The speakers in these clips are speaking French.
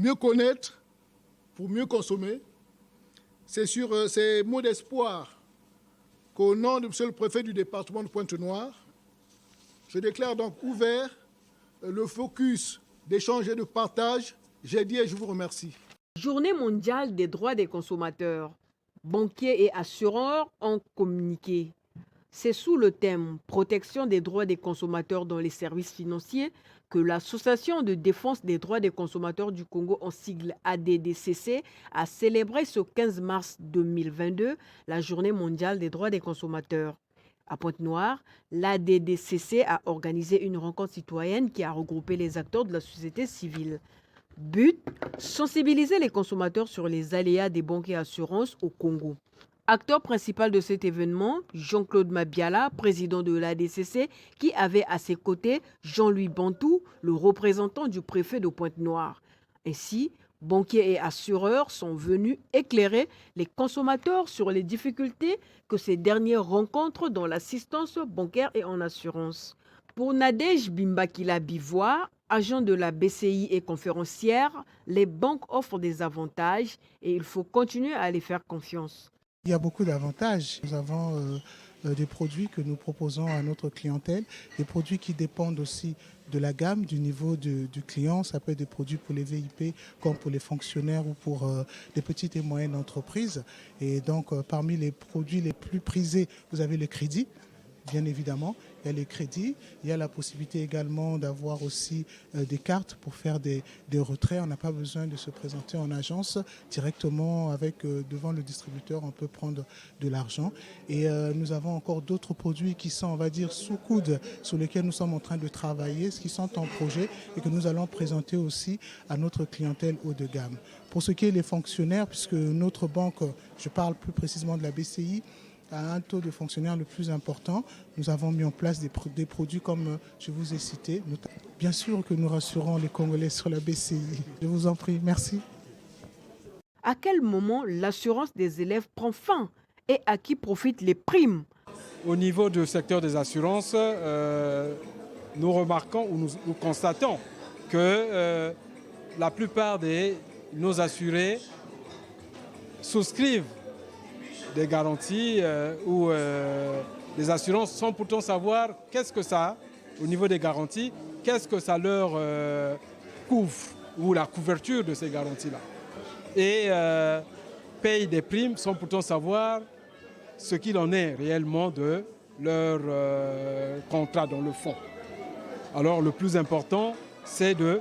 mieux connaître, pour mieux consommer. C'est sur ces mots d'espoir qu'au nom de M. le préfet du département de Pointe-Noire, je déclare donc ouvert le focus d'échange et de partage. J'ai dit et je vous remercie. Journée mondiale des droits des consommateurs. Banquiers et assureurs ont communiqué. C'est sous le thème « Protection des droits des consommateurs dans les services financiers » que l'Association de défense des droits des consommateurs du Congo, en sigle ADDCC, a célébré ce 15 mars 2022 la Journée mondiale des droits des consommateurs. À Pointe-Noire, l'ADDCC a organisé une rencontre citoyenne qui a regroupé les acteurs de la société civile. But, sensibiliser les consommateurs sur les aléas des banques et assurances au Congo. Acteur principal de cet événement, Jean-Claude Mabiala, président de l'ADCC, qui avait à ses côtés Jean-Louis Bantou, le représentant du préfet de Pointe-Noire. Ainsi, banquiers et assureurs sont venus éclairer les consommateurs sur les difficultés que ces derniers rencontrent dans l'assistance bancaire et en assurance. Pour Nadège Bimbakila Bivoire, agent de la BCI et conférencière, les banques offrent des avantages et il faut continuer à les faire confiance. Il y a beaucoup d'avantages. Nous avons des produits que nous proposons à notre clientèle, des produits qui dépendent aussi de la gamme, du niveau du client. Ça peut être des produits pour les VIP comme pour les fonctionnaires ou pour les petites et moyennes entreprises. Et donc, parmi les produits les plus prisés, vous avez le crédit. Bien évidemment, il y a les crédits, il y a la possibilité également d'avoir aussi des cartes pour faire des retraits. On n'a pas besoin de se présenter en agence directement devant le distributeur, on peut prendre de l'argent. Et nous avons encore d'autres produits qui sont, on va dire, sous coude, sur lesquels nous sommes en train de travailler, qui sont en projet et que nous allons présenter aussi à notre clientèle haut de gamme. Pour ce qui est des fonctionnaires, puisque notre banque, je parle plus précisément de la BCI, à un taux de fonctionnaires le plus important. Nous avons mis en place des produits comme je vous ai cité. Bien sûr que nous rassurons les Congolais sur la BCI. Je vous en prie, merci. À quel moment l'assurance des élèves prend fin et à qui profitent les primes? Au niveau du secteur des assurances, nous remarquons ou nous constatons que la plupart de nos assurés souscrivent des garanties ou des assurances sans pourtant savoir qu'est-ce que ça, au niveau des garanties, qu'est-ce que ça leur couvre ou la couverture de ces garanties-là. Et payent des primes sans pourtant savoir ce qu'il en est réellement de leur contrat dans le fond. Alors le plus important, c'est de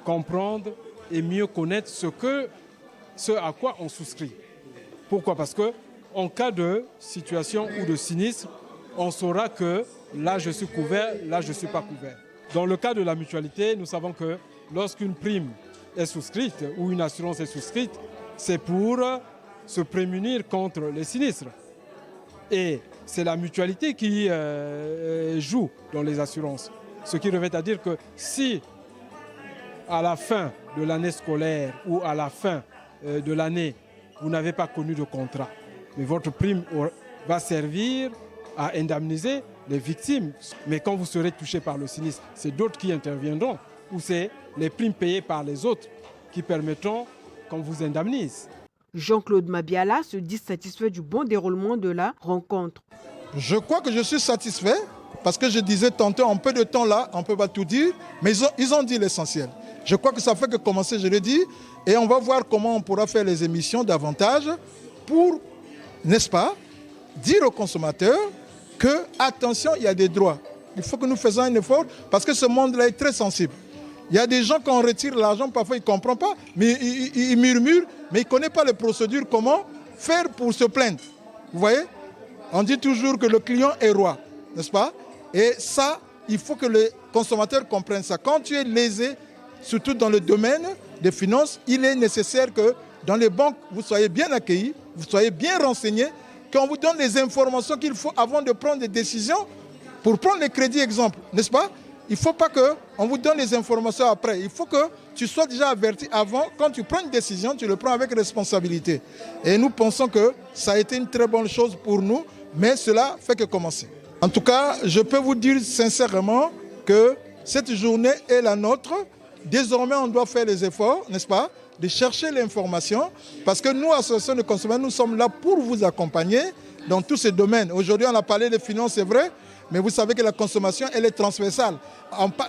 comprendre et mieux connaître ce à quoi on souscrit. Pourquoi? Parce que en cas de situation ou de sinistre, on saura que là je suis couvert, là je ne suis pas couvert. Dans le cas de la mutualité, nous savons que lorsqu'une prime est souscrite ou une assurance est souscrite, c'est pour se prémunir contre les sinistres. Et c'est la mutualité qui joue dans les assurances. Ce qui revient à dire que si à la fin de l'année scolaire ou à la fin de l'année, vous n'avez pas connu de contrat, mais votre prime va servir à indemniser les victimes. Mais quand vous serez touché par le sinistre, c'est d'autres qui interviendront, ou c'est les primes payées par les autres qui permettront qu'on vous indemnise. Jean-Claude Mabiala se dit satisfait du bon déroulement de la rencontre. Je crois que je suis satisfait parce que je disais tantôt, en peu de temps là, on ne peut pas tout dire, mais ils ont dit l'essentiel. Je crois que ça fait que commencer, je l'ai dit, et on va voir comment on pourra faire les émissions davantage pour, n'est-ce pas, dire aux consommateurs que, attention, il y a des droits. Il faut que nous fassions un effort parce que ce monde-là est très sensible. Il y a des gens, quand on retire l'argent, parfois ils ne comprennent pas, mais ils murmurent, mais ils ne connaissent pas les procédures, comment faire pour se plaindre. Vous voyez? On dit toujours que le client est roi, n'est-ce pas? Et ça, il faut que les consommateurs comprennent ça. Quand tu es lésé, surtout dans le domaine des finances, il est nécessaire que dans les banques, vous soyez bien accueillis, vous soyez bien renseignés, qu'on vous donne les informations qu'il faut avant de prendre des décisions. Pour prendre les crédits, exemple, n'est-ce pas? Il ne faut pas qu'on vous donne les informations après. Il faut que tu sois déjà averti avant. Quand tu prends une décision, tu le prends avec responsabilité. Et nous pensons que ça a été une très bonne chose pour nous, mais cela fait que commencer. En tout cas, je peux vous dire sincèrement que cette journée est la nôtre. désormais, on doit faire les efforts, n'est-ce pas, de chercher l'information, parce que nous, associations de consommateurs, nous sommes là pour vous accompagner dans tous ces domaines. Aujourd'hui, on a parlé des finances, c'est vrai, mais vous savez que la consommation, elle est transversale.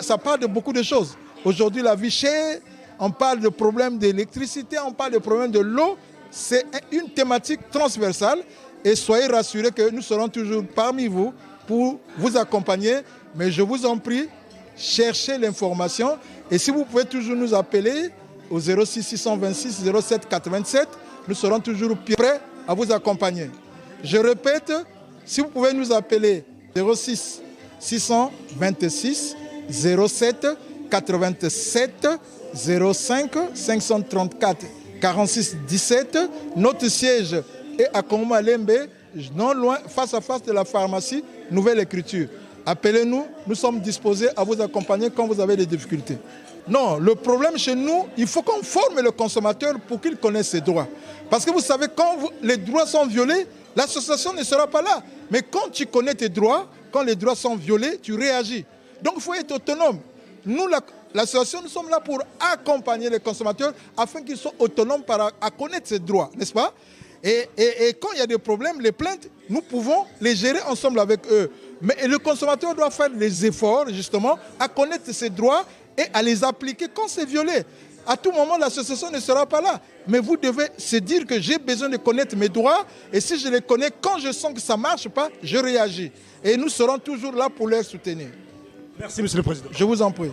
Ça parle de beaucoup de choses. Aujourd'hui, la vie chère, on parle de problèmes d'électricité, on parle de problèmes de l'eau. C'est une thématique transversale et soyez rassurés que nous serons toujours parmi vous pour vous accompagner. Mais je vous en prie, cherchez l'information et si vous pouvez toujours nous appeler au 06 626 07 87, nous serons toujours prêts à vous accompagner. Je répète, si vous pouvez nous appeler 06 626 07 87 05 534 46 17. Notre siège est à Kongoma Lembe, non loin, face à face de la pharmacie Nouvelle Écriture. Appelez-nous, nous sommes disposés à vous accompagner quand vous avez des difficultés. Non, le problème chez nous, il faut qu'on forme le consommateur pour qu'il connaisse ses droits. Parce que vous savez, quand les droits sont violés, l'association ne sera pas là. Mais quand tu connais tes droits, quand les droits sont violés, tu réagis. Donc il faut être autonome. Nous, l'association, nous sommes là pour accompagner les consommateurs afin qu'ils soient autonomes à connaître ses droits, n'est-ce pas ? Et quand il y a des problèmes, les plaintes, nous pouvons les gérer ensemble avec eux. Mais le consommateur doit faire des efforts, justement, à connaître ses droits et à les appliquer quand c'est violé. À tout moment, l'association ne sera pas là. Mais vous devez se dire que j'ai besoin de connaître mes droits et si je les connais, quand je sens que ça ne marche pas, je réagis. Et nous serons toujours là pour les soutenir. Merci, Monsieur le Président. Je vous en prie.